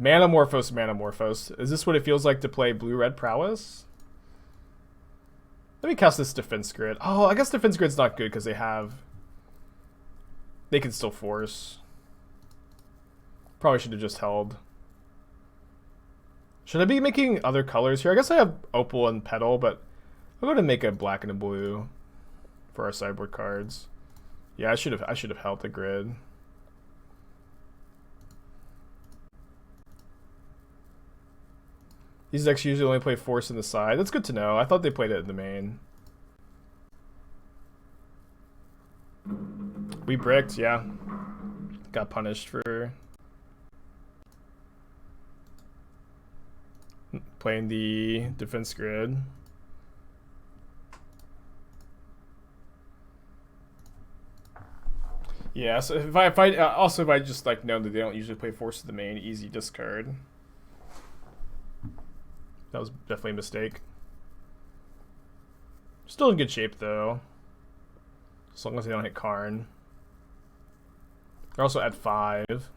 Manamorphose, Manamorphose. Is this what it feels like to play blue-red prowess? Let me cast this Defense Grid. Oh, I guess Defense Grid's not good because they can still force. Probably should have just held. Should I be making other colors here? I guess I have Opal and Petal, but I'm going to make a black and a blue for our sideboard cards. Yeah, I should have held the grid. These decks usually only play force in the side. That's good to know. I thought they played it in the main. We bricked, yeah. Got punished for playing the defense grid. Yeah, so if I just like know that they don't usually play force in the main, easy discard. That was definitely a mistake. Still in good shape though. As long as they don't hit Karn. They're also at 5.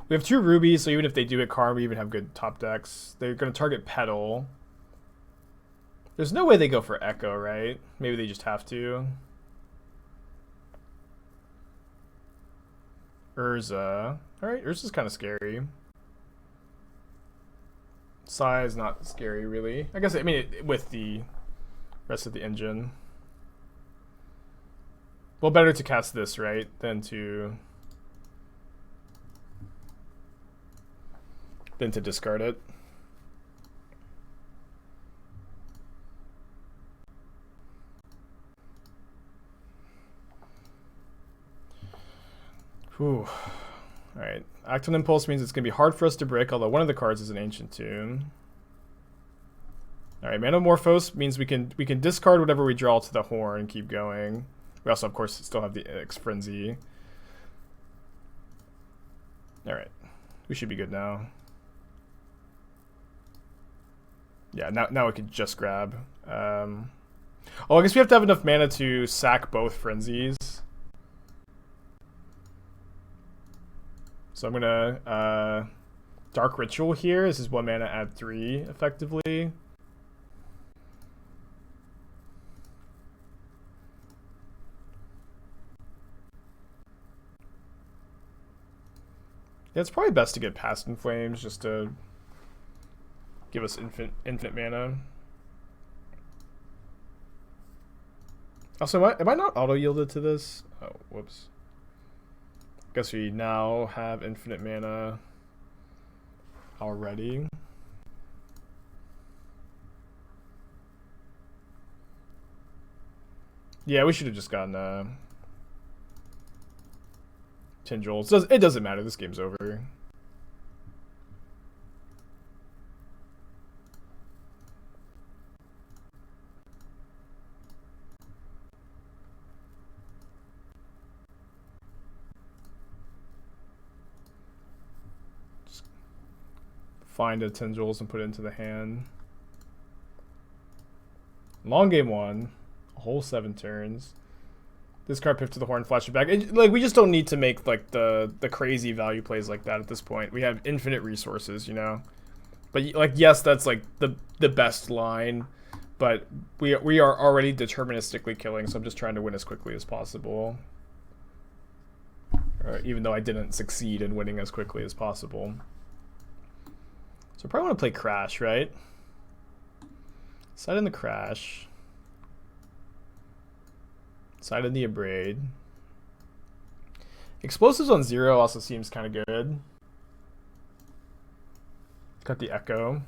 We have 2 rubies, so even if they do hit Karn, we even have good top decks. They're going to target Petal. There's no way they go for Echo, right? Maybe they just have to. Urza. Alright, Urza's kind of scary. Sai is not scary, really. I guess, I mean, with the rest of the engine. Well, better to cast this, right, than to discard it. Whew. Alright, Act on Impulse means it's going to be hard for us to brick, although one of the cards is an Ancient Tune. Alright, Manamorphose means we can discard whatever we draw to the horn and keep going. We also, of course, still have the X Frenzy. Alright, we should be good now. Yeah, now we can just grab. Oh, I guess we have to have enough mana to sack both Frenzies. So I'm gonna Dark Ritual here. This is 1 mana, add 3 effectively. Yeah, it's probably best to get Past in Flames just to give us infinite mana. Also, am I not auto-yielded to this? Oh, whoops. Guess we now have infinite mana already. Yeah, we should have just gotten Tendrils. It doesn't matter. This game's over. Just find a Tendrils and put it into the hand. Long game 1. A whole 7 turns. Discard Piff to the Horn, flash it back. Like, we just don't need to make like the crazy value plays like that at this point. We have infinite resources, you know. But like, yes, that's like the best line, but we are already deterministically killing. So I'm just trying to win as quickly as possible. Even though I didn't succeed in winning as quickly as possible. So I probably want to play Crash, right? Side in the Crash. Side in the Abrade. Explosives on 0 also seems kind of good. Got the Echo.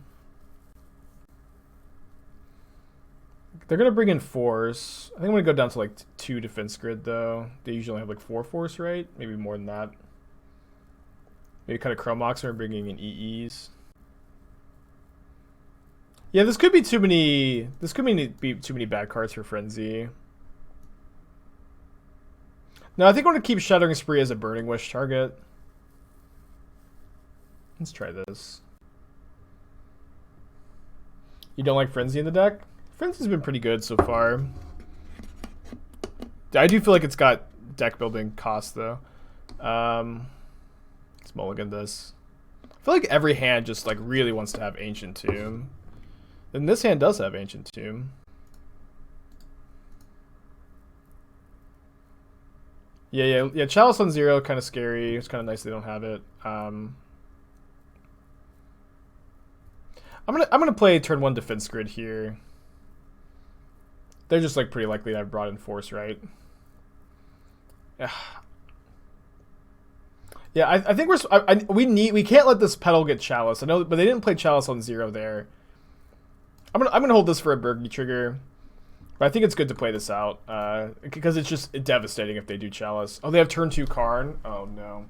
They're going to bring in force. I think I'm going to go down to like 2 defense grid, though. They usually only have like 4 force, right? Maybe more than that. Maybe kind of Chrome Mox or bringing in EEs. Yeah, this could be too many. This could be too many bad cards for Frenzy. No, I think I want to keep Shattering Spree as a Burning Wish target. Let's try this. You don't like Frenzy in the deck? Frenzy's been pretty good so far. I do feel like it's got deck building cost though. Let's mulligan this. I feel like every hand just like really wants to have Ancient Tomb. And this hand does have Ancient Tomb. Yeah. Chalice on 0, kind of scary. It's kind of nice they don't have it. I'm gonna play turn 1 defense grid here. They're just like pretty likely to have brought in force, right? Yeah, I think we can't let this Petal get Chalice. I know, but they didn't play Chalice on 0 there. I'm gonna hold this for a Birgi trigger, but I think it's good to play this out because it's just devastating if they do Chalice. Oh, they have turn 2 Karn. Oh no.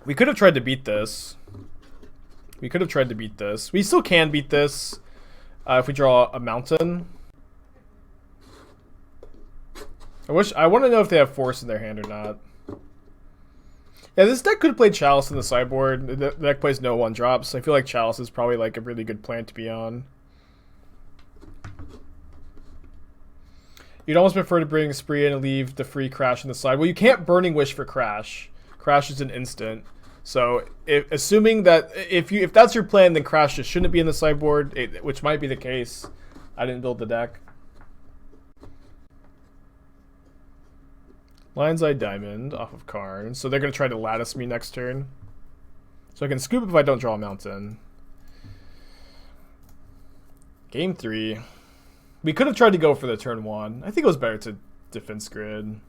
We could have tried to beat this. We still can beat this if we draw a mountain. I want to know if they have force in their hand or not. Yeah, this deck could play Chalice in the sideboard. The deck plays no 1-drops. I feel like Chalice is probably like a really good plan to be on. You'd almost prefer to bring Spree in and leave the free Crash on the side. Well, you can't Burning Wish for Crash. Crash is an instant. So, assuming that if that's your plan, then Crash just shouldn't be in the sideboard, which might be the case. I didn't build the deck. Lion's Eye Diamond off of Karn. So they're going to try to lattice me next turn. So I can scoop if I don't draw a mountain. Game 3. We could have tried to go for the turn 1. I think it was better to defense grid.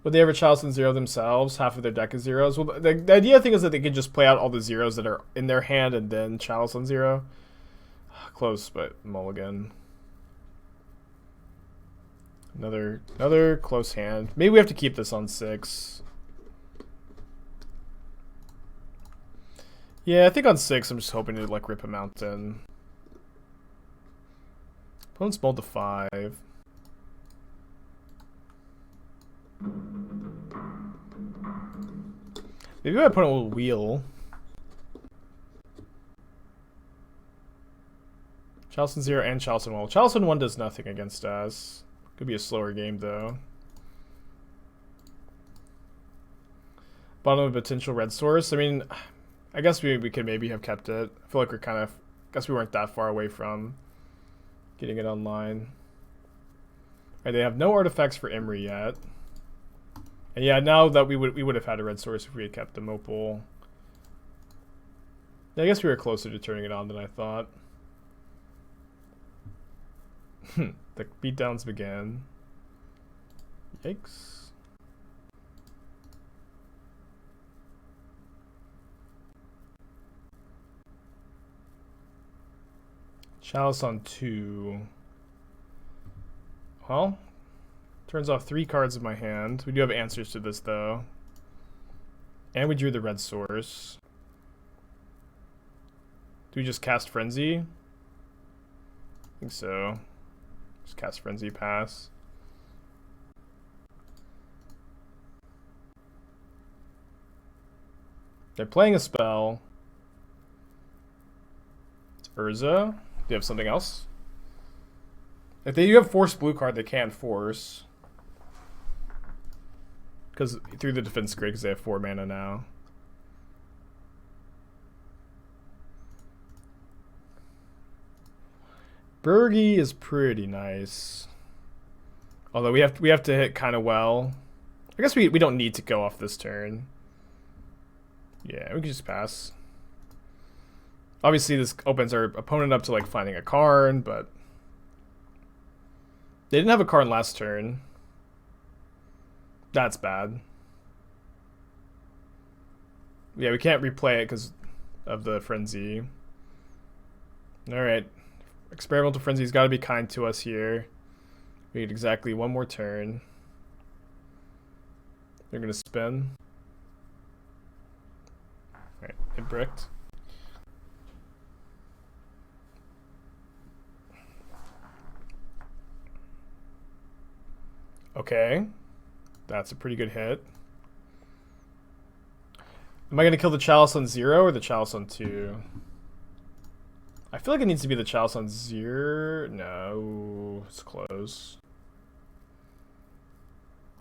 Would they ever Chalice in 0 themselves? Half of their deck is zeros? Well, the idea I think is that they can just play out all the zeros that are in their hand and then Chalice on 0. Close, but mulligan. Another close hand. Maybe we have to keep this on 6. Yeah, I think on 6 I'm just hoping to like rip a mountain. Opponent's mulled to 5. Maybe my opponent will wheel. Chalice in 0 and Chalice in 1. Chalice in 1 does nothing against us. Could be a slower game though. Bottom of potential red source. I mean, I guess we could maybe have kept it. I feel like we're kind of, guess we weren't that far away from getting it online. Right, they have no artifacts for Emery yet. And yeah, now that we would have had a red source if we had kept the Opal. Yeah, I guess we were closer to turning it on than I thought. The beatdowns began. Yikes. Chalice on 2. Well, turns off 3 cards in my hand. We do have answers to this though. And we drew the red source. Do we just cast Frenzy? I think so. Just cast Frenzy, pass. They're playing a spell. It's Urza. Do you have something else? If they do have force blue card, they can't force. Because through the defense grid, because they have 4 mana now. Birgi is pretty nice. Although we have to hit kind of well. I guess we don't need to go off this turn. Yeah, we can just pass. Obviously this opens our opponent up to like finding a Karn, but they didn't have a Karn last turn. That's bad. Yeah, we can't replay it because of the frenzy. Alright. Experimental Frenzy's got to be kind to us here. We need exactly one more turn. They're going to spin. Alright, it bricked. Okay. That's a pretty good hit. Am I going to kill the Chalice on 0 or the Chalice on 2? I feel like it needs to be the Chalice on 0. No, it's close.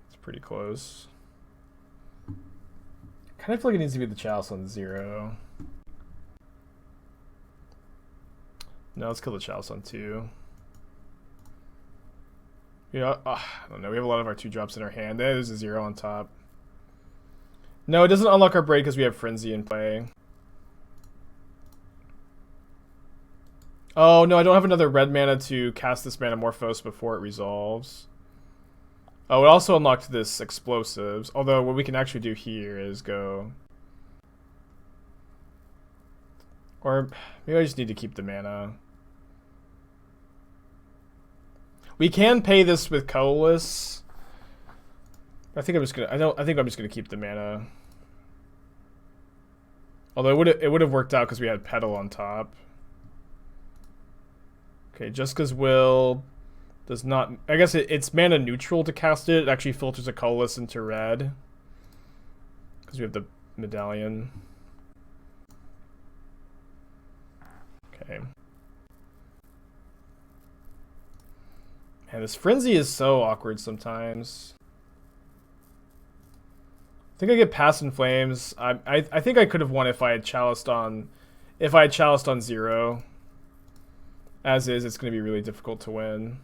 It's pretty close. Kind of feel like it needs to be the Chalice on 0. No, let's kill the Chalice on 2. Yeah, I don't know. We have a lot of our 2-drops in our hand. There's a 0 on top. No, it doesn't unlock our Braid because we have Frenzy in play. Oh, no, I don't have another red mana to cast this Manamorphose before it resolves. Oh, it also unlocked this Explosives. Although, what we can actually do here is go... Or maybe I just need to keep the mana. We can pay this with Colorless. I think I'm just gonna... I think I'm just gonna keep the mana. Although it would have worked out because we had Petal on top. Okay, Jeska's Will does not... I guess it's mana neutral to cast it. It actually filters a colorless into red. Because we have the Medallion. Okay. Man, this Frenzy is so awkward sometimes. I think I get Past in Flames. I think I could have won if I had Chaliced on... If I had Chaliced on 0. As is, it's going to be really difficult to win.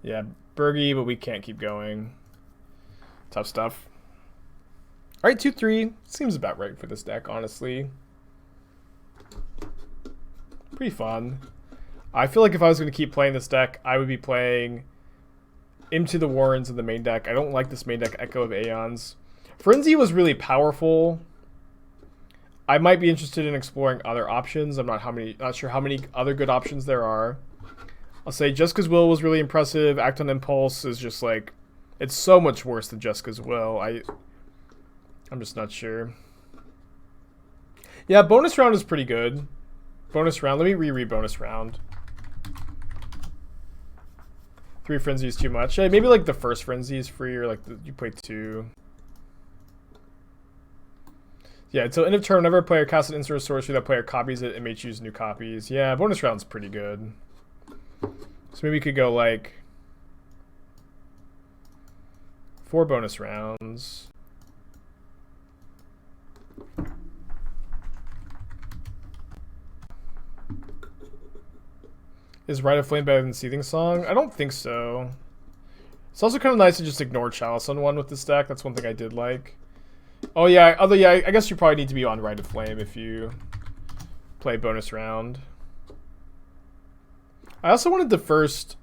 Yeah, Birgi, but we can't keep going. Tough stuff. Alright, 2-3. Seems about right for this deck, honestly. Pretty fun. I feel like if I was going to keep playing this deck, I would be playing Into the Warrens in the main deck. I don't like this main deck Echo of Aeons. Frenzy was really powerful. I might be interested in exploring other options. I'm not sure how many other good options there are. I'll say Jeska's Will was really impressive. Act on Impulse is just like, it's so much worse than Jeska's Will. I'm just not sure. Yeah, bonus round is pretty good. Bonus round. Let me reread bonus round. 3 Frenzy is too much. Yeah, maybe like the first Frenzy is free, or like you play 2. Yeah, until end of turn, whenever a player casts an instant or sorcery, that player copies it and may choose new copies. Yeah, bonus round's pretty good. So maybe we could go like 4 bonus rounds. Is Rite of Flame better than Seething Song? I don't think so. It's also kind of nice to just ignore Chalice on 1 with this deck. That's one thing I did like. Oh yeah, I guess you probably need to be on Rite of Flame if you play bonus round. I also wanted the first...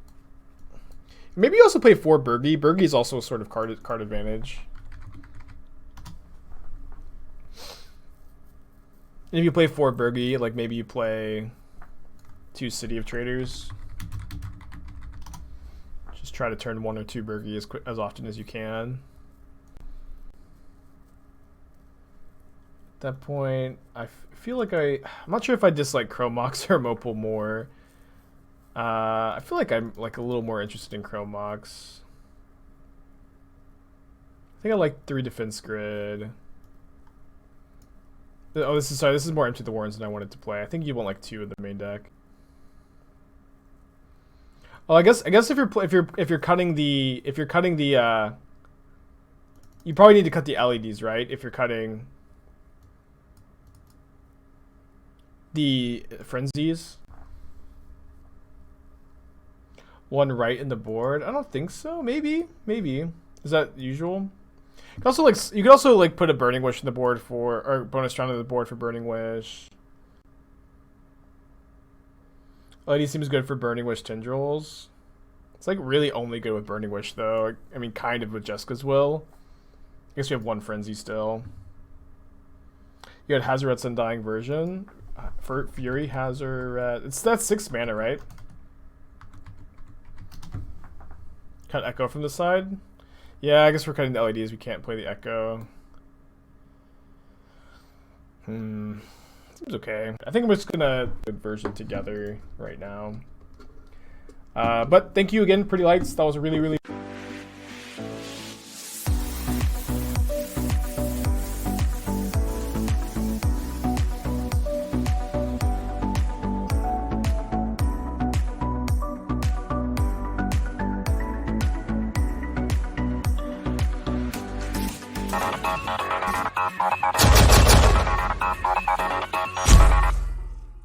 Maybe you also play 4 Birgi. Birgi is also a sort of card advantage. And if you play 4 Birgi, like maybe you play 2 City of Traders. Just try to turn 1 or 2 Birgi as often as you can. At that point, I feel like I'm not sure if I dislike Chrome Mox or Opal more. I feel like I'm like a little more interested in Chrome Mox. I think I like 3 Defense Grid. Oh, this is more Into the Warrens than I wanted to play. I think you want like 2 in the main deck. Well, I guess if you're cutting the you probably need to cut the LEDs, right? If you're cutting the frenzies. 1 right in the board. I don't think so. Maybe. Is that usual? You could also like put a Burning Wish in the board or bonus round on the board for Burning Wish. LED seems good for Burning Wish Tendrils. It's like really only good with Burning Wish though. I mean, kind of with Jeska's Will. I guess we have 1 Frenzy still. You had Hazoret's Undying Version. For Fury Hazoret. That's 6 mana, right? Cut Echo from the side. Yeah, I guess we're cutting the LEDs. We can't play the Echo. Seems okay. I think I'm just gonna put version together right now. But thank you again, Pretty Lights. That was a really